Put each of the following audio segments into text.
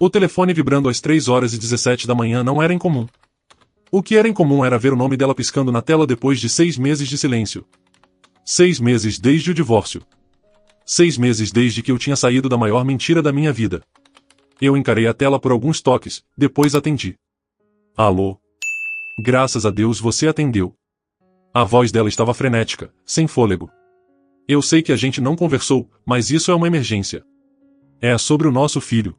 O telefone vibrando às 3h17 da manhã não era incomum. O que era incomum era ver o nome dela piscando na tela depois de 6 meses de silêncio. 6 meses desde o divórcio. 6 meses desde que eu tinha saído da maior mentira da minha vida. Eu encarei a tela por alguns toques, depois atendi. Alô? Graças a Deus você atendeu. A voz dela estava frenética, sem fôlego. Eu sei que a gente não conversou, mas isso é uma emergência. É sobre o nosso filho.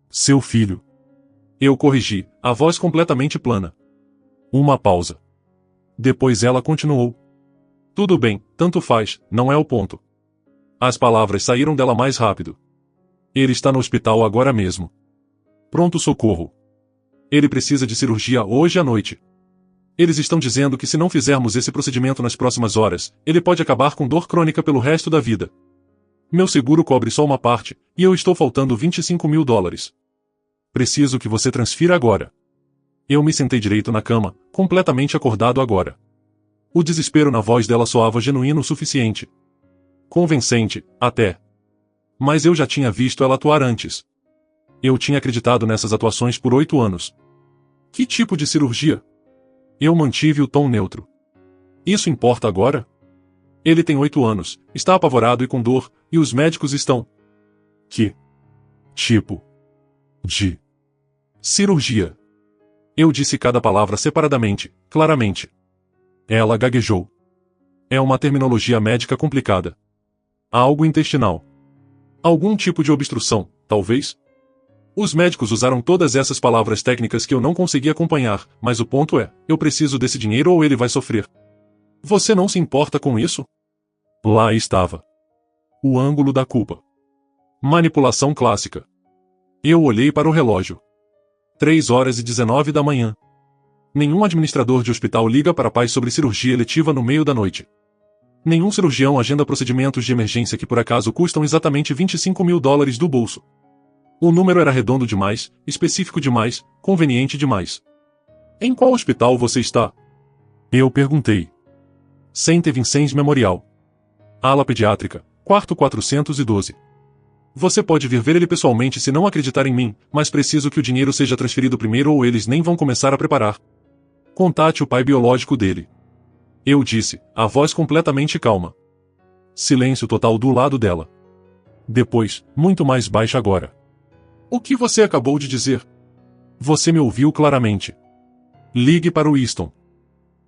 Seu filho. Eu corrigi, a voz completamente plana. Uma pausa. Depois ela continuou. Tudo bem, tanto faz, não é o ponto. As palavras saíram dela mais rápido. Ele está no hospital agora mesmo. Pronto-socorro. Ele precisa de cirurgia hoje à noite. Eles estão dizendo que se não fizermos esse procedimento nas próximas horas, ele pode acabar com dor crônica pelo resto da vida. Meu seguro cobre só uma parte, e eu estou faltando $25.000. Preciso que você transfira agora. Eu me sentei direito na cama, completamente acordado agora. O desespero na voz dela soava genuíno o suficiente. Convincente, até. Mas eu já tinha visto ela atuar antes. Eu tinha acreditado nessas atuações por 8 anos. Que tipo de cirurgia? Eu mantive o tom neutro. Isso importa agora? Ele tem 8 anos, está apavorado e com dor, e os médicos estão... Que tipo de cirurgia? Eu disse cada palavra separadamente, claramente. Ela gaguejou. É uma terminologia médica complicada. Algo intestinal. Algum tipo de obstrução, talvez? Os médicos usaram todas essas palavras técnicas que eu não consegui acompanhar, mas o ponto é, eu preciso desse dinheiro ou ele vai sofrer. Você não se importa com isso? Lá estava. O ângulo da culpa. Manipulação clássica. Eu olhei para o relógio. 3h19 da manhã. Nenhum administrador de hospital liga para pais sobre cirurgia eletiva no meio da noite. Nenhum cirurgião agenda procedimentos de emergência que por acaso custam exatamente $25.000 do bolso. O número era redondo demais, específico demais, conveniente demais. Em qual hospital você está? Eu perguntei. Saint Vincent's Memorial. Ala pediátrica, quarto 412. Você pode vir ver ele pessoalmente se não acreditar em mim, mas preciso que o dinheiro seja transferido primeiro ou eles nem vão começar a preparar. Contate o pai biológico dele. Eu disse, a voz completamente calma. Silêncio total do lado dela. Depois, muito mais baixa agora. O que você acabou de dizer? Você me ouviu claramente. Ligue para o Easton.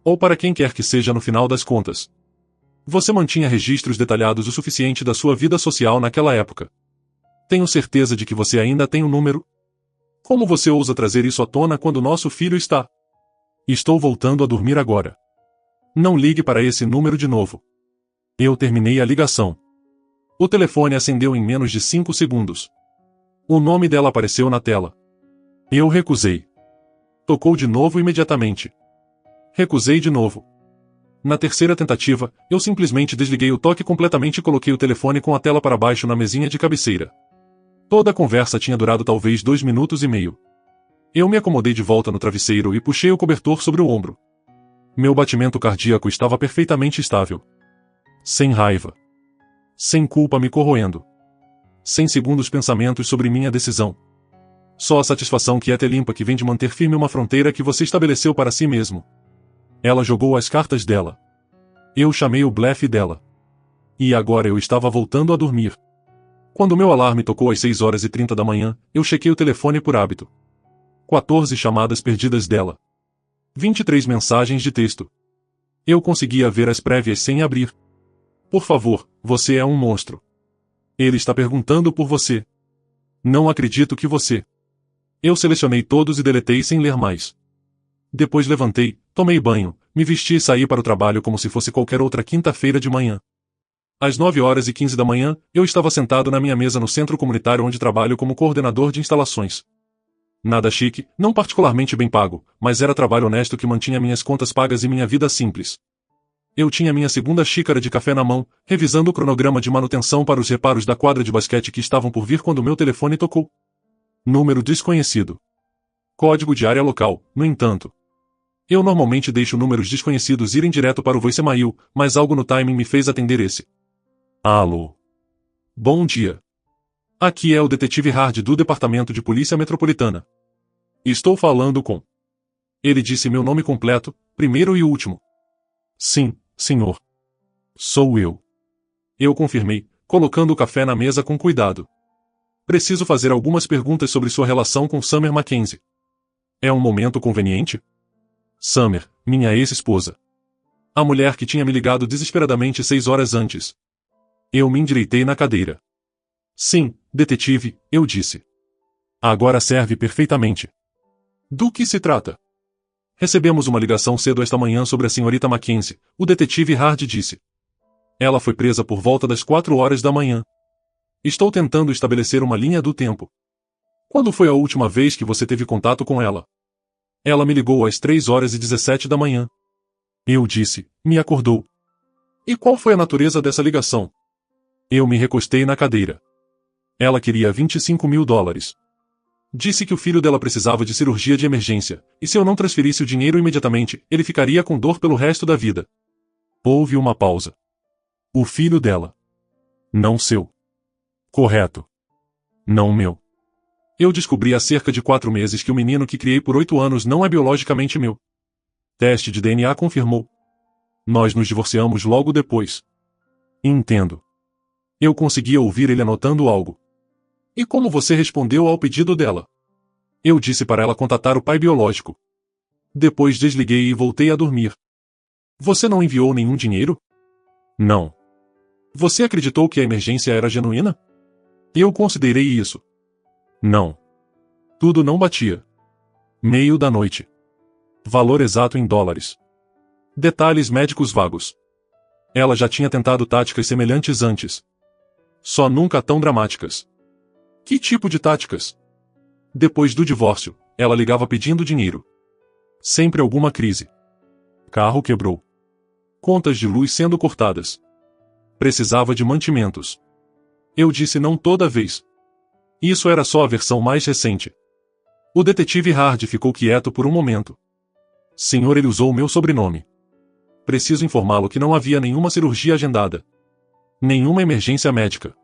Ou para quem quer que seja no final das contas. Você mantinha registros detalhados o suficiente da sua vida social naquela época. Tenho certeza de que você ainda tem o número. Como você ousa trazer isso à tona quando nosso filho está? Estou voltando a dormir agora. Não ligue para esse número de novo. Eu terminei a ligação. O telefone acendeu em menos de 5 segundos. O nome dela apareceu na tela. Eu recusei. Tocou de novo imediatamente. Recusei de novo. Na terceira tentativa, eu simplesmente desliguei o toque completamente e coloquei o telefone com a tela para baixo na mesinha de cabeceira. Toda a conversa tinha durado talvez 2 minutos e meio. Eu me acomodei de volta no travesseiro e puxei o cobertor sobre o ombro. Meu batimento cardíaco estava perfeitamente estável. Sem raiva. Sem culpa me corroendo. Sem segundos pensamentos sobre minha decisão. Só a satisfação quieta e limpa que vem de manter firme uma fronteira que você estabeleceu para si mesmo. Ela jogou as cartas dela. Eu chamei o blefe dela. E agora eu estava voltando a dormir. Quando meu alarme tocou às 6h30 da manhã, eu chequei o telefone por hábito. 14 chamadas perdidas dela. 23 mensagens de texto. Eu conseguia ver as prévias sem abrir. Por favor, você é um monstro. Ele está perguntando por você. Não acredito que você... Eu selecionei todos e deletei sem ler mais. Depois levantei, tomei banho, me vesti e saí para o trabalho como se fosse qualquer outra quinta-feira de manhã. Às 9h15 da manhã, eu estava sentado na minha mesa no centro comunitário onde trabalho como coordenador de instalações. Nada chique, não particularmente bem pago, mas era trabalho honesto que mantinha minhas contas pagas e minha vida simples. Eu tinha minha segunda xícara de café na mão, revisando o cronograma de manutenção para os reparos da quadra de basquete que estavam por vir quando meu telefone tocou. Número desconhecido. Código de área local, no entanto. Eu normalmente deixo números desconhecidos irem direto para o voicemail, mas algo no timing me fez atender esse. Alô. Bom dia. Aqui é o detetive Hard do Departamento de Polícia Metropolitana. Estou falando com... Ele disse meu nome completo, primeiro e último. Sim, senhor. Sou eu. Eu confirmei, colocando o café na mesa com cuidado. Preciso fazer algumas perguntas sobre sua relação com Summer Mackenzie. É um momento conveniente? Summer, minha ex-esposa. A mulher que tinha me ligado desesperadamente 6 horas antes. Eu me endireitei na cadeira. Sim, detetive, eu disse. Agora serve perfeitamente. Do que se trata? Recebemos uma ligação cedo esta manhã sobre a senhorita Mackenzie, o detetive Hard disse. Ela foi presa por volta das 4 horas da manhã. Estou tentando estabelecer uma linha do tempo. Quando foi a última vez que você teve contato com ela? Ela me ligou às 3h17 da manhã. Eu disse, me acordou. E qual foi a natureza dessa ligação? Eu me recostei na cadeira. Ela queria $25.000. Disse que o filho dela precisava de cirurgia de emergência, e se eu não transferisse o dinheiro imediatamente, ele ficaria com dor pelo resto da vida. Houve uma pausa. O filho dela. Não seu. Correto. Não meu. Eu descobri há cerca de 4 meses que o menino que criei por 8 anos não é biologicamente meu. Teste de DNA confirmou. Nós nos divorciamos logo depois. Entendo. Eu conseguia ouvir ele anotando algo. E como você respondeu ao pedido dela? Eu disse para ela contatar o pai biológico. Depois desliguei e voltei a dormir. Você não enviou nenhum dinheiro? Não. Você acreditou que a emergência era genuína? Eu considerei isso. Não. Tudo não batia. Meio da noite. Valor exato em dólares. Detalhes médicos vagos. Ela já tinha tentado táticas semelhantes antes. Só nunca tão dramáticas. Que tipo de táticas? Depois do divórcio, ela ligava pedindo dinheiro. Sempre alguma crise. Carro quebrou. Contas de luz sendo cortadas. Precisava de mantimentos. Eu disse não toda vez. Isso era só a versão mais recente. O detetive Hard ficou quieto por um momento. Senhor, ele usou meu sobrenome. Preciso informá-lo que não havia nenhuma cirurgia agendada. Nenhuma emergência médica.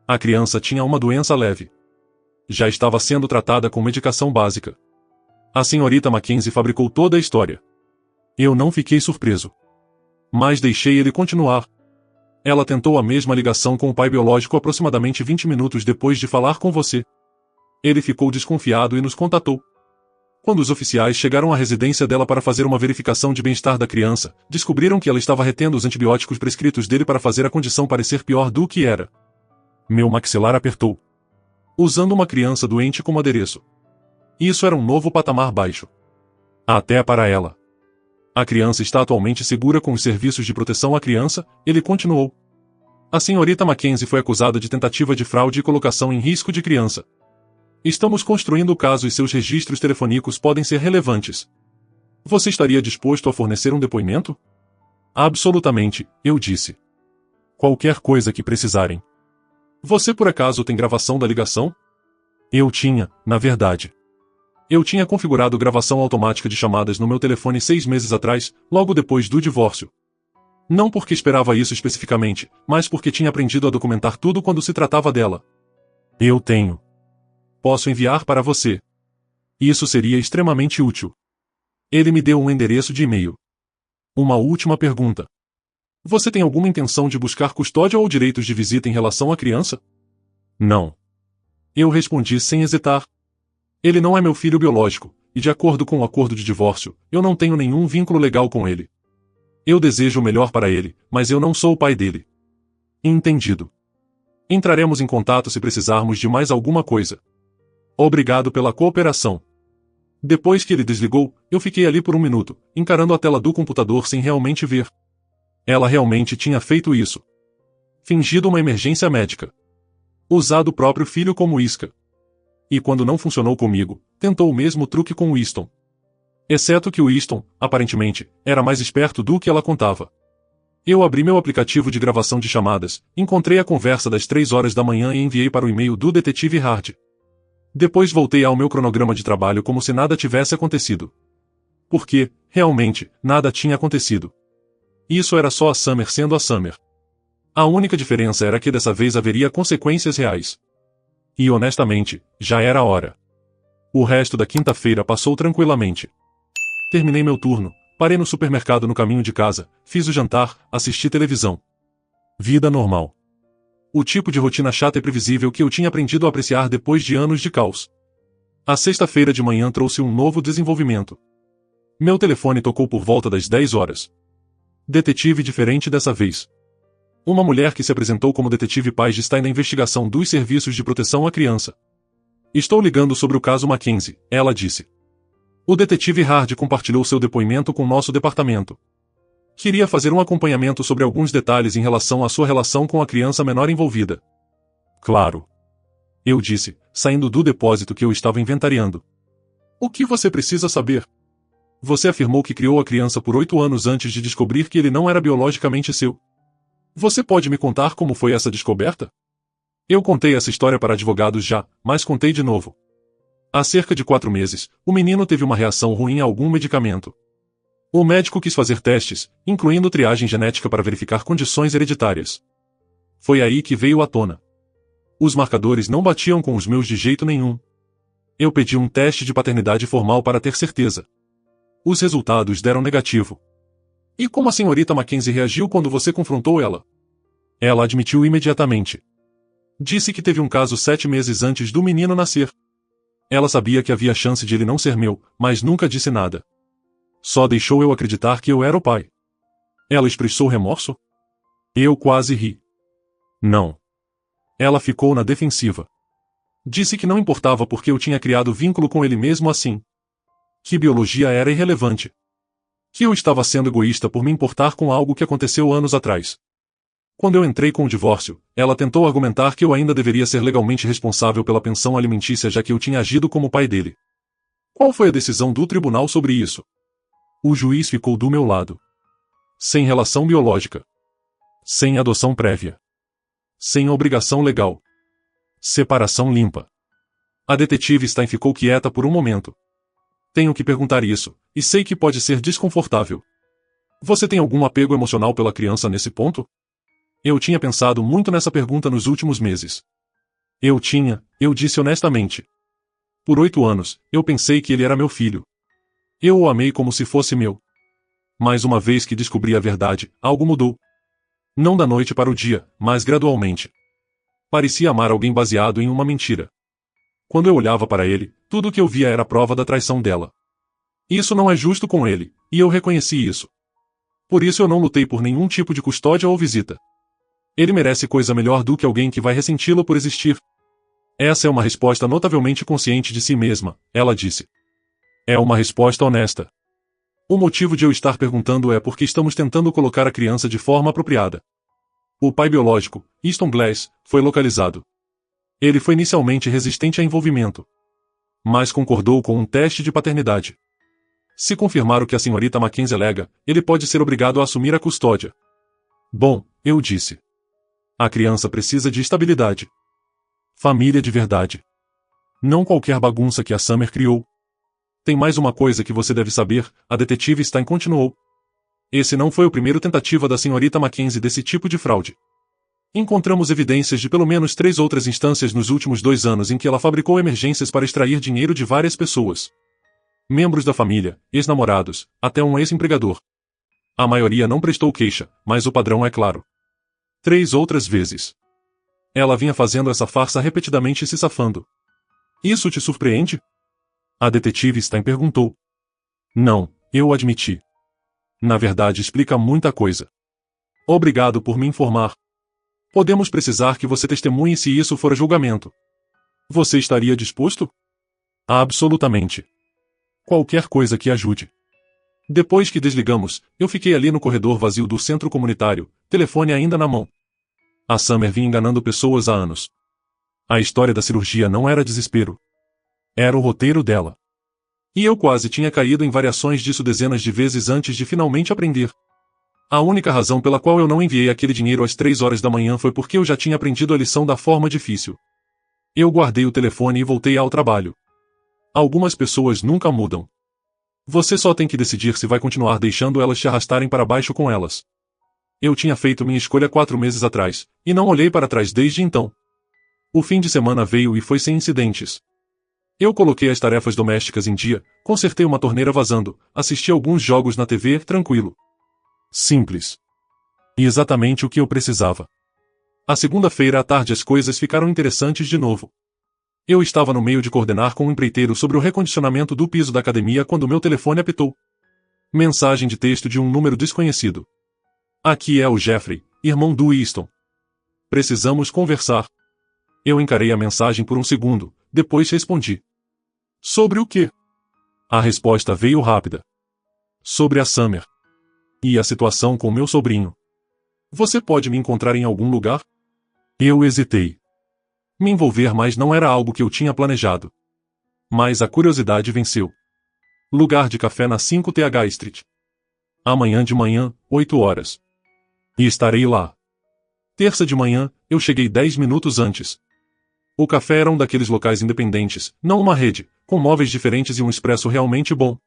A criança tinha uma doença leve. Já estava sendo tratada com medicação básica. A senhorita Mackenzie fabricou toda a história. Eu não fiquei surpreso. Mas deixei ele continuar. Ela tentou a mesma ligação com o pai biológico aproximadamente 20 minutos depois de falar com você. Ele ficou desconfiado e nos contatou. Quando os oficiais chegaram à residência dela para fazer uma verificação de bem-estar da criança, descobriram que ela estava retendo os antibióticos prescritos dele para fazer a condição parecer pior do que era. Meu maxilar apertou. Usando uma criança doente como adereço. Isso era um novo patamar baixo. Até para ela. A criança está atualmente segura com os serviços de proteção à criança, ele continuou. A senhorita Mackenzie foi acusada de tentativa de fraude e colocação em risco de criança. Estamos construindo o caso e seus registros telefônicos podem ser relevantes. Você estaria disposto a fornecer um depoimento? Absolutamente, eu disse. Qualquer coisa que precisarem. Você por acaso tem gravação da ligação? Eu tinha, na verdade. Eu tinha configurado gravação automática de chamadas no meu telefone 6 meses atrás, logo depois do divórcio. Não porque esperava isso especificamente, mas porque tinha aprendido a documentar tudo quando se tratava dela. Eu tenho. Posso enviar para você. Isso seria extremamente útil. Ele me deu um endereço de e-mail. Uma última pergunta. Você tem alguma intenção de buscar custódia ou direitos de visita em relação à criança? Não. Eu respondi sem hesitar. Ele não é meu filho biológico, e de acordo com o acordo de divórcio, eu não tenho nenhum vínculo legal com ele. Eu desejo o melhor para ele, mas eu não sou o pai dele. Entendido. Entraremos em contato se precisarmos de mais alguma coisa. Obrigado pela cooperação. Depois que ele desligou, eu fiquei ali por um minuto, encarando a tela do computador sem realmente ver. Ela realmente tinha feito isso. Fingido uma emergência médica. Usado o próprio filho como isca. E quando não funcionou comigo, tentou o mesmo truque com Winston. Exceto que o Winston, aparentemente, era mais esperto do que ela contava. Eu abri meu aplicativo de gravação de chamadas, encontrei a conversa das 3 horas da manhã e enviei para o e-mail do detetive Hard. Depois voltei ao meu cronograma de trabalho como se nada tivesse acontecido. Porque, realmente, nada tinha acontecido. Isso era só a Summer sendo a Summer. A única diferença era que dessa vez haveria consequências reais. E honestamente, já era a hora. O resto da quinta-feira passou tranquilamente. Terminei meu turno, parei no supermercado no caminho de casa, fiz o jantar, assisti televisão. Vida normal. O tipo de rotina chata e previsível que eu tinha aprendido a apreciar depois de anos de caos. A sexta-feira de manhã trouxe um novo desenvolvimento. Meu telefone tocou por volta das 10 horas. Detetive diferente dessa vez. Uma mulher que se apresentou como detetive Page está na investigação dos serviços de proteção à criança. Estou ligando sobre o caso Mackenzie, ela disse. O detetive Hard compartilhou seu depoimento com nosso departamento. Queria fazer um acompanhamento sobre alguns detalhes em relação à sua relação com a criança menor envolvida. Claro. Eu disse, saindo do depósito que eu estava inventariando. O que você precisa saber? Você afirmou que criou a criança por 8 anos antes de descobrir que ele não era biologicamente seu. Você pode me contar como foi essa descoberta? Eu contei essa história para advogados já, mas contei de novo. Há cerca de 4 meses, o menino teve uma reação ruim a algum medicamento. O médico quis fazer testes, incluindo triagem genética para verificar condições hereditárias. Foi aí que veio à tona. Os marcadores não batiam com os meus de jeito nenhum. Eu pedi um teste de paternidade formal para ter certeza. Os resultados deram negativo. E como a senhorita Mackenzie reagiu quando você confrontou ela? Ela admitiu imediatamente. Disse que teve um caso 7 meses antes do menino nascer. Ela sabia que havia chance de ele não ser meu, mas nunca disse nada. Só deixou eu acreditar que eu era o pai. Ela expressou remorso? Eu quase ri. Não. Ela ficou na defensiva. Disse que não importava porque eu tinha criado vínculo com ele mesmo assim. Que biologia era irrelevante. Que eu estava sendo egoísta por me importar com algo que aconteceu anos atrás. Quando eu entrei com o divórcio, ela tentou argumentar que eu ainda deveria ser legalmente responsável pela pensão alimentícia já que eu tinha agido como pai dele. Qual foi a decisão do tribunal sobre isso? O juiz ficou do meu lado. Sem relação biológica. Sem adoção prévia. Sem obrigação legal. Separação limpa. A detetive Stein ficou quieta por um momento. Tenho que perguntar isso, e sei que pode ser desconfortável. Você tem algum apego emocional pela criança nesse ponto? Eu tinha pensado muito nessa pergunta nos últimos meses. Eu disse honestamente. Por 8 anos, eu pensei que ele era meu filho. Eu o amei como se fosse meu. Mas uma vez que descobri a verdade, algo mudou. Não da noite para o dia, mas gradualmente. Parecia amar alguém baseado em uma mentira. Quando eu olhava para ele, tudo o que eu via era a prova da traição dela. Isso não é justo com ele, e eu reconheci isso. Por isso eu não lutei por nenhum tipo de custódia ou visita. Ele merece coisa melhor do que alguém que vai ressenti-lo por existir. Essa é uma resposta notavelmente consciente de si mesma, ela disse. É uma resposta honesta. O motivo de eu estar perguntando é porque estamos tentando colocar a criança de forma apropriada. O pai biológico, Easton Glass, foi localizado. Ele foi inicialmente resistente a envolvimento. Mas concordou com um teste de paternidade. Se confirmar o que a senhorita Mackenzie alega, ele pode ser obrigado a assumir a custódia. Bom, eu disse. A criança precisa de estabilidade. Família de verdade. Não qualquer bagunça que a Summer criou. Tem mais uma coisa que você deve saber, a detetive Stein continuou. Esse não foi o primeiro tentativa da senhorita Mackenzie desse tipo de fraude. Encontramos evidências de pelo menos 3 outras instâncias nos últimos 2 anos em que ela fabricou emergências para extrair dinheiro de várias pessoas. Membros da família, ex-namorados, até um ex-empregador. A maioria não prestou queixa, mas o padrão é claro. 3 outras vezes. Ela vinha fazendo essa farsa repetidamente e se safando. Isso te surpreende? A detetive Stein perguntou. Não, eu admiti. Na verdade explica muita coisa. Obrigado por me informar. Podemos precisar que você testemunhe se isso for a julgamento. Você estaria disposto? Absolutamente. Qualquer coisa que ajude. Depois que desligamos, eu fiquei ali no corredor vazio do centro comunitário, telefone ainda na mão. A Summer vinha enganando pessoas há anos. A história da cirurgia não era desespero. Era o roteiro dela. E eu quase tinha caído em variações disso dezenas de vezes antes de finalmente aprender. A única razão pela qual eu não enviei aquele dinheiro às 3 horas da manhã foi porque eu já tinha aprendido a lição da forma difícil. Eu guardei o telefone e voltei ao trabalho. Algumas pessoas nunca mudam. Você só tem que decidir se vai continuar deixando elas te arrastarem para baixo com elas. Eu tinha feito minha escolha 4 meses atrás, e não olhei para trás desde então. O fim de semana veio e foi sem incidentes. Eu coloquei as tarefas domésticas em dia, consertei uma torneira vazando, assisti alguns jogos na TV, tranquilo. Simples. E exatamente o que eu precisava. A segunda-feira à tarde as coisas ficaram interessantes de novo. Eu estava no meio de coordenar com um empreiteiro sobre o recondicionamento do piso da academia quando meu telefone apitou. Mensagem de texto de um número desconhecido. Aqui é o Jeffrey, irmão do Easton. Precisamos conversar. Eu encarei a mensagem por um segundo, depois respondi. Sobre o quê? A resposta veio rápida. Sobre a Summer. E a situação com meu sobrinho. Você pode me encontrar em algum lugar? Eu hesitei. Me envolver mais não era algo que eu tinha planejado. Mas a curiosidade venceu. Lugar de café na 5th Street. Amanhã de manhã, 8 horas. E estarei lá. Terça de manhã, eu cheguei 10 minutos antes. O café era um daqueles locais independentes, não uma rede, com móveis diferentes e um expresso realmente bom.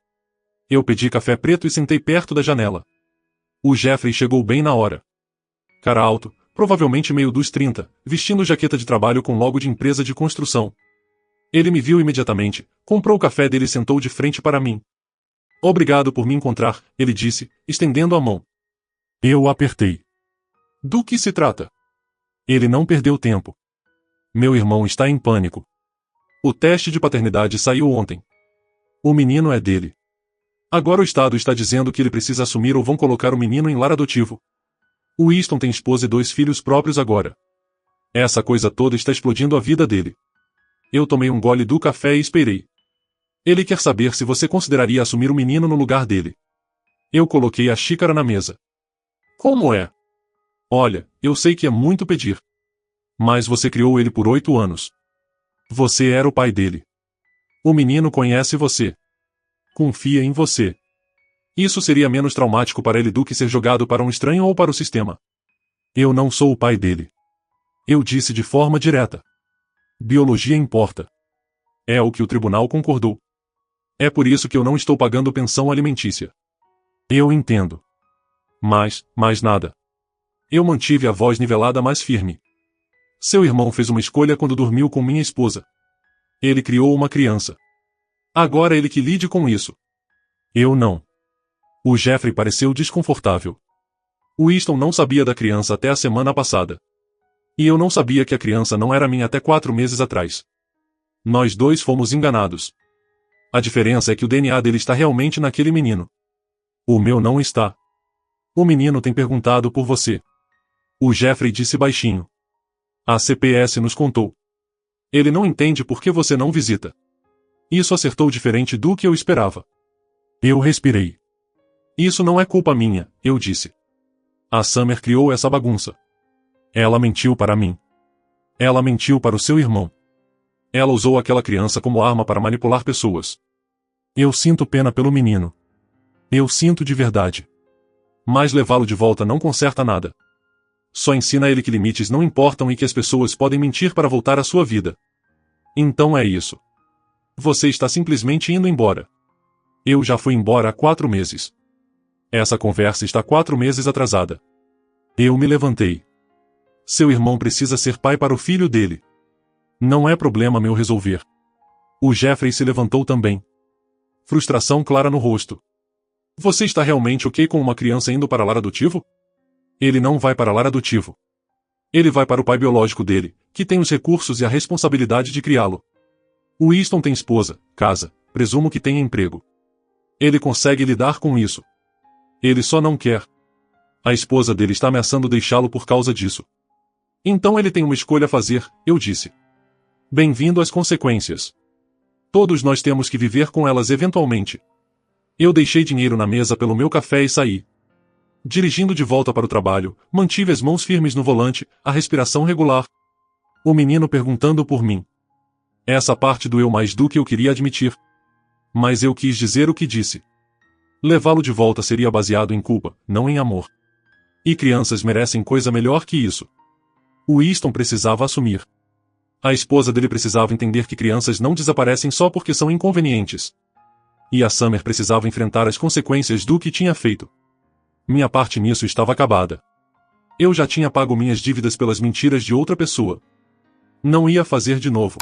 Eu pedi café preto e sentei perto da janela. O Jeffrey chegou bem na hora. Cara alto, provavelmente meio dos 30, vestindo jaqueta de trabalho com logo de empresa de construção. Ele me viu imediatamente, comprou o café dele e sentou de frente para mim. Obrigado por me encontrar, ele disse, estendendo a mão. Eu o apertei. Do que se trata? Ele não perdeu tempo. Meu irmão está em pânico. O teste de paternidade saiu ontem. O menino é dele. Agora o Estado está dizendo que ele precisa assumir ou vão colocar o menino em lar adotivo. O Easton tem esposa e 2 filhos próprios agora. Essa coisa toda está explodindo a vida dele. Eu tomei um gole do café e esperei. Ele quer saber se você consideraria assumir o menino no lugar dele. Eu coloquei a xícara na mesa. Como é? Olha, eu sei que é muito pedir. Mas você criou ele por 8 anos. Você era o pai dele. O menino conhece você. Confia em você. Isso seria menos traumático para ele do que ser jogado para um estranho ou para o sistema. Eu não sou o pai dele. Eu disse de forma direta. Biologia importa. É o que o tribunal concordou. É por isso que eu não estou pagando pensão alimentícia. Eu entendo. Mas, mais nada. Eu mantive a voz nivelada mais firme. Seu irmão fez uma escolha quando dormiu com minha esposa. Ele criou uma criança. Agora ele que lide com isso. Eu não. O Jeffrey pareceu desconfortável. O Easton não sabia da criança até a semana passada. E eu não sabia que a criança não era minha até 4 meses atrás. Nós dois fomos enganados. A diferença é que o DNA dele está realmente naquele menino. O meu não está. O menino tem perguntado por você. O Jeffrey disse baixinho. A CPS nos contou. Ele não entende por que você não visita. Isso acertou diferente do que eu esperava. Eu respirei. Isso não é culpa minha, eu disse. A Summer criou essa bagunça. Ela mentiu para mim. Ela mentiu para o seu irmão. Ela usou aquela criança como arma para manipular pessoas. Eu sinto pena pelo menino. Eu sinto de verdade. Mas levá-lo de volta não conserta nada. Só ensina a ele que limites não importam e que as pessoas podem mentir para voltar à sua vida. Então é isso. Você está simplesmente indo embora. Eu já fui embora há 4 meses. Essa conversa está 4 meses atrasada. Eu me levantei. Seu irmão precisa ser pai para o filho dele. Não é problema meu resolver. O Jeffrey se levantou também. Frustração clara no rosto. Você está realmente ok com uma criança indo para lar adotivo? Ele não vai para lar adotivo. Ele vai para o pai biológico dele, que tem os recursos e a responsabilidade de criá-lo. O Easton tem esposa, casa, presumo que tenha emprego. Ele consegue lidar com isso. Ele só não quer. A esposa dele está ameaçando deixá-lo por causa disso. Então ele tem uma escolha a fazer, eu disse. Bem-vindo às consequências. Todos nós temos que viver com elas eventualmente. Eu deixei dinheiro na mesa pelo meu café e saí. Dirigindo de volta para o trabalho, mantive as mãos firmes no volante, a respiração regular. O menino perguntando por mim. Essa parte doeu mais do que eu queria admitir. Mas eu quis dizer o que disse. Levá-lo de volta seria baseado em culpa, não em amor. E crianças merecem coisa melhor que isso. O Easton precisava assumir. A esposa dele precisava entender que crianças não desaparecem só porque são inconvenientes. E a Summer precisava enfrentar as consequências do que tinha feito. Minha parte nisso estava acabada. Eu já tinha pago minhas dívidas pelas mentiras de outra pessoa. Não ia fazer de novo.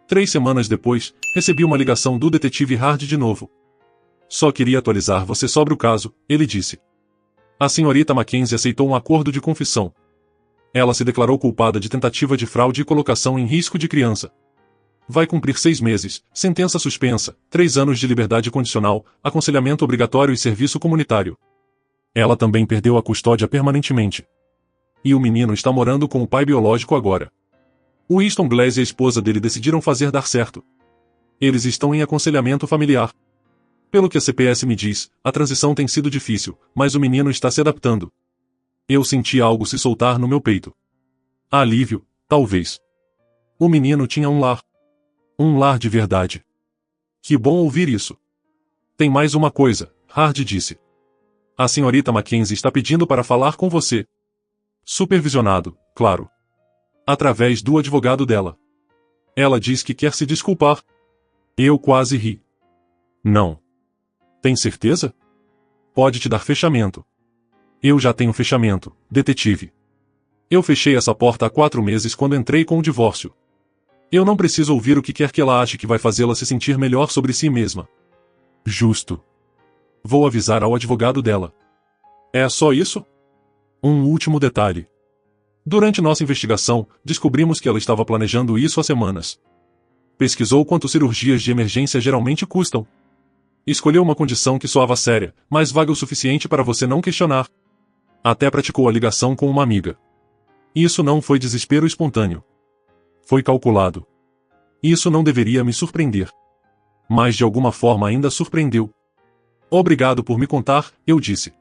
3 semanas depois, recebi uma ligação do detetive Hard de novo. Só queria atualizar você sobre o caso, ele disse. A senhorita Mackenzie aceitou um acordo de confissão. Ela se declarou culpada de tentativa de fraude e colocação em risco de criança. Vai cumprir 6 meses, sentença suspensa, 3 anos de liberdade condicional, aconselhamento obrigatório e serviço comunitário. Ela também perdeu a custódia permanentemente. E o menino está morando com o pai biológico agora. Winston Glass e a esposa dele decidiram fazer dar certo. Eles estão em aconselhamento familiar. Pelo que a CPS me diz, a transição tem sido difícil, mas o menino está se adaptando. Eu senti algo se soltar no meu peito. Alívio, talvez. O menino tinha um lar. Um lar de verdade. Que bom ouvir isso. Tem mais uma coisa, Hard disse. A senhorita Mackenzie está pedindo para falar com você. Supervisionado, claro. Através do advogado dela. Ela diz que quer se desculpar. Eu quase ri. Não. Tem certeza? Pode te dar fechamento. Eu já tenho fechamento, detetive. Eu fechei essa porta há 4 meses quando entrei com o divórcio. Eu não preciso ouvir o que quer que ela ache que vai fazê-la se sentir melhor sobre si mesma. Justo. Vou avisar ao advogado dela. É só isso? Um último detalhe. Durante nossa investigação, descobrimos que ela estava planejando isso há semanas. Pesquisou quanto cirurgias de emergência geralmente custam. Escolheu uma condição que soava séria, mas vaga o suficiente para você não questionar. Até praticou a ligação com uma amiga. Isso não foi desespero espontâneo. Foi calculado. Isso não deveria me surpreender. Mas de alguma forma ainda surpreendeu. Obrigado por me contar, eu disse.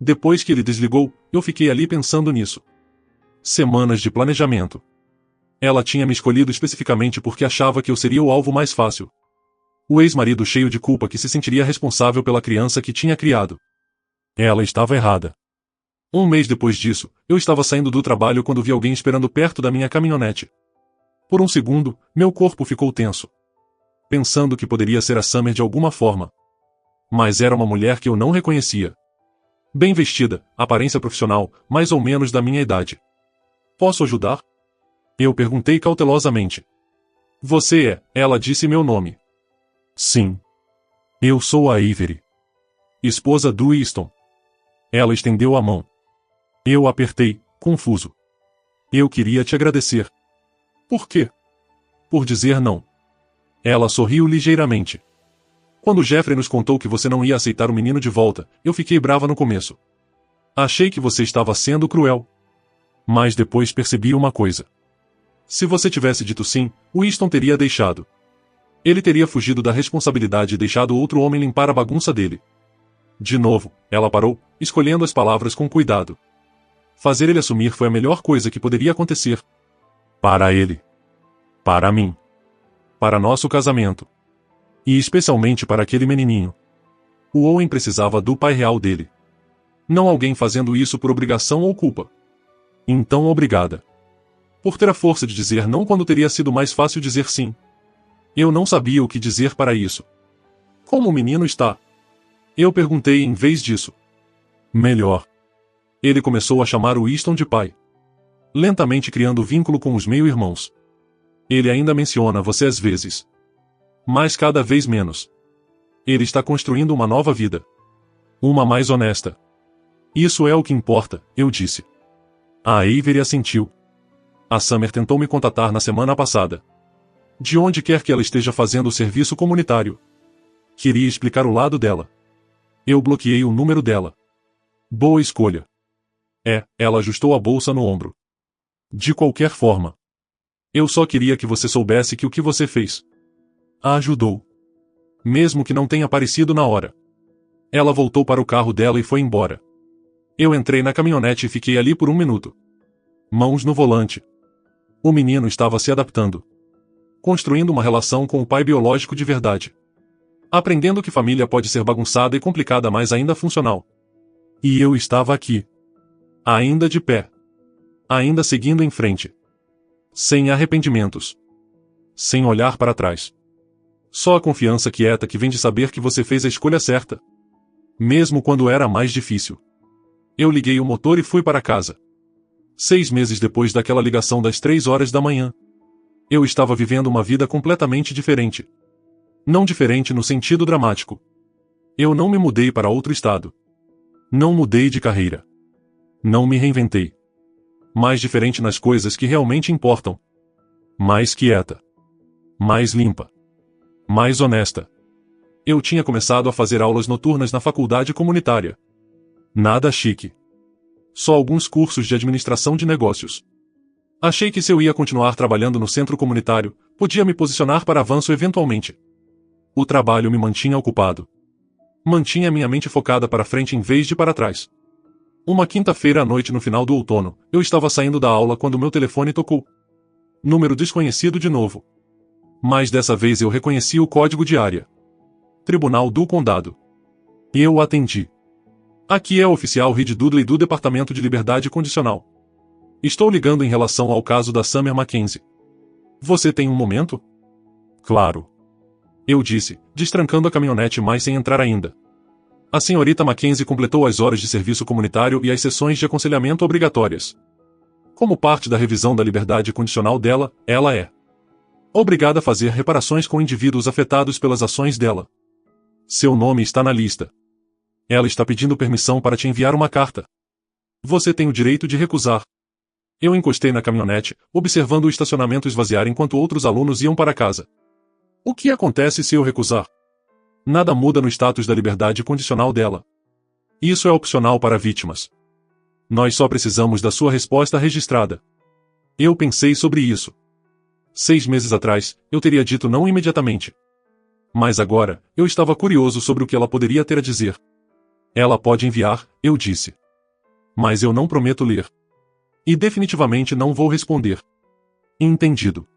Depois que ele desligou, eu fiquei ali pensando nisso. Semanas de planejamento. Ela tinha me escolhido especificamente porque achava que eu seria o alvo mais fácil. O ex-marido cheio de culpa que se sentiria responsável pela criança que tinha criado. Ela estava errada. 1 mês depois disso, eu estava saindo do trabalho quando vi alguém esperando perto da minha caminhonete. Por um segundo, meu corpo ficou tenso. Pensando que poderia ser a Summer de alguma forma. Mas era uma mulher que eu não reconhecia. Bem vestida, aparência profissional, mais ou menos da minha idade. Posso ajudar? Eu perguntei cautelosamente. Você é, ela disse meu nome. Sim. Eu sou a Avery. Esposa do Winston. Ela estendeu a mão. Eu apertei, confuso. Eu queria te agradecer. Por quê? Por dizer não. Ela sorriu ligeiramente. Quando Jeffrey nos contou que você não ia aceitar o menino de volta, eu fiquei brava no começo. Achei que você estava sendo cruel. Mas depois percebi uma coisa. Se você tivesse dito sim, Winston teria deixado. Ele teria fugido da responsabilidade e deixado outro homem limpar a bagunça dele. De novo, ela parou, escolhendo as palavras com cuidado. Fazer ele assumir foi a melhor coisa que poderia acontecer. Para ele. Para mim. Para nosso casamento. E especialmente para aquele menininho. O Owen precisava do pai real dele. Não alguém fazendo isso por obrigação ou culpa. Então obrigada. Por ter a força de dizer não quando teria sido mais fácil dizer sim. Eu não sabia o que dizer para isso. Como o menino está? Eu perguntei em vez disso. Melhor. Ele começou a chamar o Winston de pai. Lentamente criando vínculo com os meio-irmãos. Ele ainda menciona você às vezes. Mas cada vez menos. Ele está construindo uma nova vida. Uma mais honesta. Isso é o que importa, eu disse. A Avery assentiu. A Summer tentou me contatar na semana passada. De onde quer que ela esteja fazendo o serviço comunitário. Queria explicar o lado dela. Eu bloqueei o número dela. Boa escolha. Ela ajustou a bolsa no ombro. De qualquer forma. Eu só queria que você soubesse que o que você fez a ajudou. Mesmo que não tenha aparecido na hora. Ela voltou para o carro dela e foi embora. Eu entrei na caminhonete e fiquei ali por 1 minuto. Mãos no volante. O menino estava se adaptando. Construindo uma relação com o pai biológico de verdade. Aprendendo que família pode ser bagunçada e complicada, mas ainda funcional. E eu estava aqui. Ainda de pé. Ainda seguindo em frente. Sem arrependimentos. Sem olhar para trás. Só a confiança quieta que vem de saber que você fez a escolha certa. Mesmo quando era mais difícil. Eu liguei o motor e fui para casa. 6 meses depois daquela ligação das 3 horas da manhã, eu estava vivendo uma vida completamente diferente. Não diferente no sentido dramático. Eu não me mudei para outro estado. Não mudei de carreira. Não me reinventei. Mais diferente nas coisas que realmente importam. Mais quieta. Mais limpa. Mais honesta. Eu tinha começado a fazer aulas noturnas na faculdade comunitária. Nada chique. Só alguns cursos de administração de negócios. Achei que se eu ia continuar trabalhando no centro comunitário, podia me posicionar para avanço eventualmente. O trabalho me mantinha ocupado. Mantinha minha mente focada para frente em vez de para trás. Uma quinta-feira à noite no final do outono, eu estava saindo da aula quando meu telefone tocou. Número desconhecido de novo. Mas dessa vez eu reconheci o código de área. Tribunal do Condado. E eu atendi. Aqui é o oficial Reed Dudley do Departamento de Liberdade Condicional. Estou ligando em relação ao caso da Summer Mackenzie. Você tem um momento? Claro. Eu disse, destrancando a caminhonete mas sem entrar ainda. A senhorita Mackenzie completou as horas de serviço comunitário e as sessões de aconselhamento obrigatórias. Como parte da revisão da liberdade condicional dela, ela é obrigada a fazer reparações com indivíduos afetados pelas ações dela. Seu nome está na lista. Ela está pedindo permissão para te enviar uma carta. Você tem o direito de recusar. Eu encostei na caminhonete, observando o estacionamento esvaziar enquanto outros alunos iam para casa. O que acontece se eu recusar? Nada muda no status da liberdade condicional dela. Isso é opcional para vítimas. Nós só precisamos da sua resposta registrada. Eu pensei sobre isso. 6 meses atrás, eu teria dito não imediatamente. Mas agora, eu estava curioso sobre o que ela poderia ter a dizer. Ela pode enviar, eu disse. Mas eu não prometo ler. E definitivamente não vou responder. Entendido.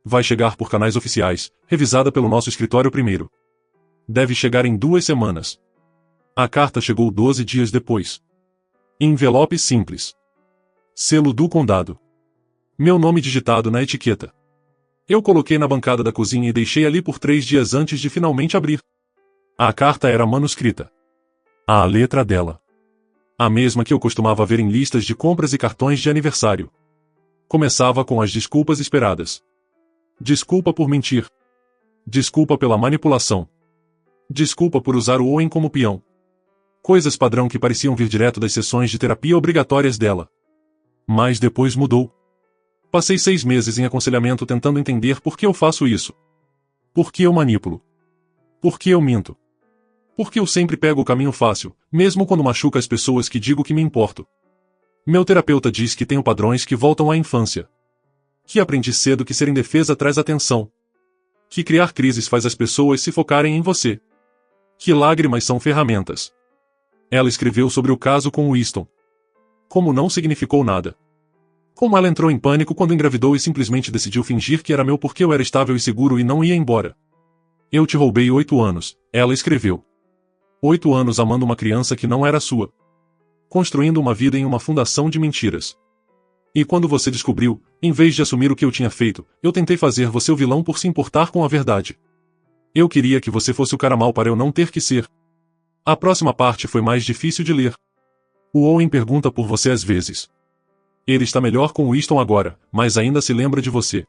Vai chegar por canais oficiais, revisada pelo nosso escritório primeiro. Deve chegar em 2 semanas. A carta chegou 12 dias depois. Envelope simples. Selo do condado. Meu nome digitado na etiqueta. Eu coloquei na bancada da cozinha e deixei ali por 3 dias antes de finalmente abrir. A carta era manuscrita. A letra dela. A mesma que eu costumava ver em listas de compras e cartões de aniversário. Começava com as desculpas esperadas. Desculpa por mentir. Desculpa pela manipulação. Desculpa por usar o Owen como peão. Coisas padrão que pareciam vir direto das sessões de terapia obrigatórias dela. Mas depois mudou. Passei 6 meses em aconselhamento tentando entender por que eu faço isso. Por que eu manipulo? Por que eu minto? Por que eu sempre pego o caminho fácil, mesmo quando machuca as pessoas que digo que me importo? Meu terapeuta diz que tenho padrões que voltam à infância. Que aprendi cedo que ser indefesa traz atenção. Que criar crises faz as pessoas se focarem em você. Que lágrimas são ferramentas. Ela escreveu sobre o caso com Winston. Como não significou nada. Como ela entrou em pânico quando engravidou e simplesmente decidiu fingir que era meu porque eu era estável e seguro e não ia embora. Eu te roubei 8 anos, ela escreveu. 8 anos amando uma criança que não era sua. Construindo uma vida em uma fundação de mentiras. E quando você descobriu, em vez de assumir o que eu tinha feito, eu tentei fazer você o vilão por se importar com a verdade. Eu queria que você fosse o cara mau para eu não ter que ser. A próxima parte foi mais difícil de ler. O Owen pergunta por você às vezes. Ele está melhor com o Winston agora, mas ainda se lembra de você.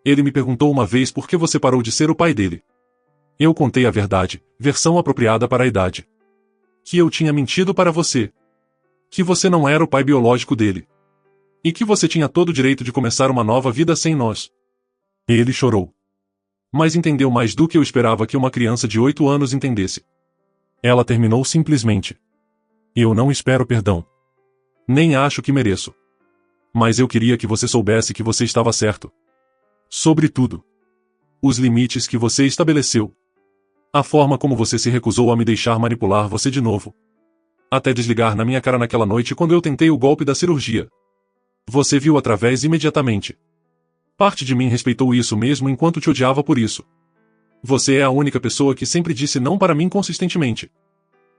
Ele me perguntou uma vez por que você parou de ser o pai dele. Eu contei a verdade, versão apropriada para a idade. Que eu tinha mentido para você. Que você não era o pai biológico dele. E que você tinha todo o direito de começar uma nova vida sem nós. Ele chorou. Mas entendeu mais do que eu esperava que uma criança de 8 anos entendesse. Ela terminou simplesmente. Eu não espero perdão. Nem acho que mereço. Mas eu queria que você soubesse que você estava certo. Sobre tudo. Os limites que você estabeleceu. A forma como você se recusou a me deixar manipular você de novo. Até desligar na minha cara naquela noite quando eu tentei o golpe da cirurgia. Você viu através imediatamente. Parte de mim respeitou isso mesmo enquanto te odiava por isso. Você é a única pessoa que sempre disse não para mim consistentemente.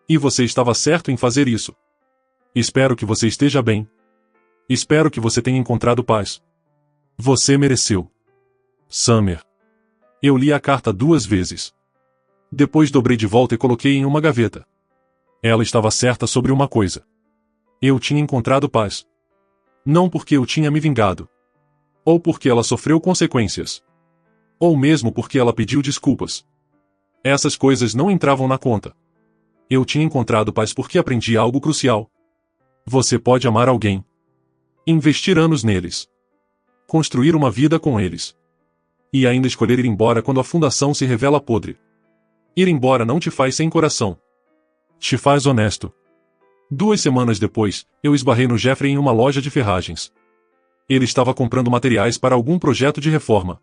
E você estava certo em fazer isso. Espero que você esteja bem. Espero que você tenha encontrado paz. Você mereceu. Summer. Eu li a carta 2 vezes. Depois dobrei de volta e coloquei em uma gaveta. Ela estava certa sobre uma coisa. Eu tinha encontrado paz. Não porque eu tinha me vingado. Ou porque ela sofreu consequências. Ou mesmo porque ela pediu desculpas. Essas coisas não entravam na conta. Eu tinha encontrado paz porque aprendi algo crucial. Você pode amar alguém. Investir anos neles. Construir uma vida com eles. E ainda escolher ir embora quando a fundação se revela podre. Ir embora não te faz sem coração. Te faz honesto. 2 semanas depois, eu esbarrei no Jeffrey em uma loja de ferragens. Ele estava comprando materiais para algum projeto de reforma.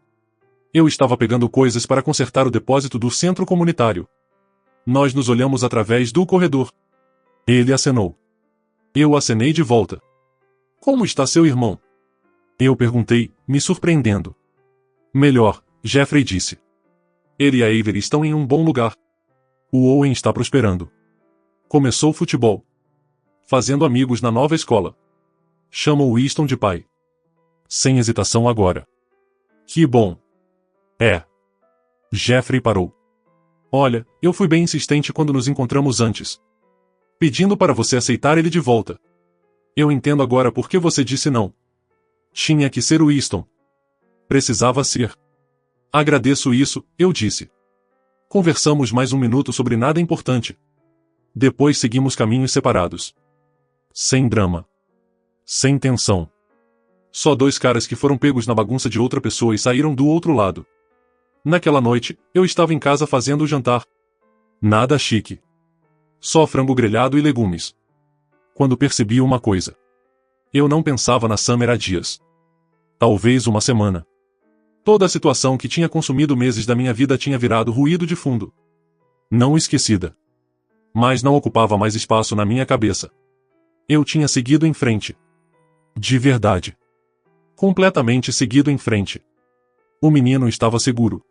Eu estava pegando coisas para consertar o depósito do centro comunitário. Nós nos olhamos através do corredor. Ele acenou. Eu acenei de volta. Como está seu irmão? Eu perguntei, me surpreendendo. Melhor, Jeffrey disse. Ele e a Avery estão em um bom lugar. O Owen está prosperando. Começou futebol. Fazendo amigos na nova escola. Chamam Winston de pai. Sem hesitação agora. Que bom. É. Jeffrey parou. Olha, eu fui bem insistente quando nos encontramos antes. Pedindo para você aceitar ele de volta. Eu entendo agora por que você disse não. Tinha que ser o Winston. Precisava ser. Agradeço isso, eu disse. Conversamos mais 1 minuto sobre nada importante. Depois seguimos caminhos separados. Sem drama. Sem tensão. Só 2 caras que foram pegos na bagunça de outra pessoa e saíram do outro lado. Naquela noite, eu estava em casa fazendo o jantar. Nada chique. Só frango grelhado e legumes. Quando percebi uma coisa. Eu não pensava na Summer há dias. Talvez uma semana. Toda a situação que tinha consumido meses da minha vida tinha virado ruído de fundo. Não esquecida. Mas não ocupava mais espaço na minha cabeça. Eu tinha seguido em frente. De verdade. Completamente seguido em frente. O menino estava seguro.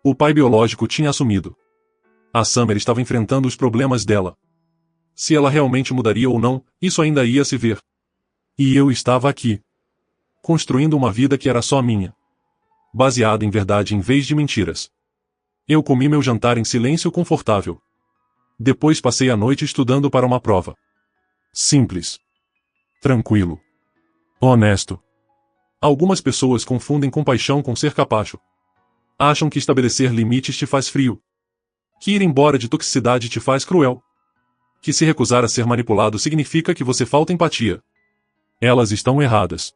O pai biológico tinha assumido. A Summer estava enfrentando os problemas dela. Se ela realmente mudaria ou não, isso ainda ia se ver. E eu estava aqui. Construindo uma vida que era só minha. Baseada em verdade em vez de mentiras. Eu comi meu jantar em silêncio confortável. Depois passei a noite estudando para uma prova. Simples. Tranquilo. Honesto. Algumas pessoas confundem compaixão com ser capacho. Acham que estabelecer limites te faz frio. Que ir embora de toxicidade te faz cruel. Que se recusar a ser manipulado significa que você falta empatia. Elas estão erradas.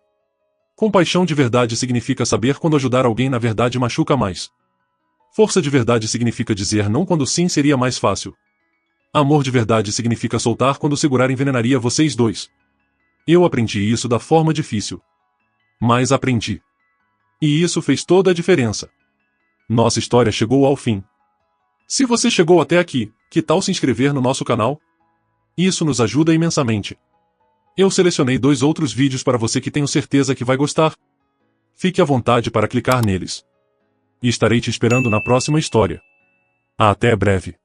Compaixão de verdade significa saber quando ajudar alguém na verdade machuca mais. Força de verdade significa dizer não quando sim seria mais fácil. Amor de verdade significa soltar quando segurar envenenaria vocês dois. Eu aprendi isso da forma difícil. Mas aprendi. E isso fez toda a diferença. Nossa história chegou ao fim. Se você chegou até aqui, que tal se inscrever no nosso canal? Isso nos ajuda imensamente. Eu selecionei 2 outros vídeos para você que tenho certeza que vai gostar. Fique à vontade para clicar neles. E estarei te esperando na próxima história. Até breve.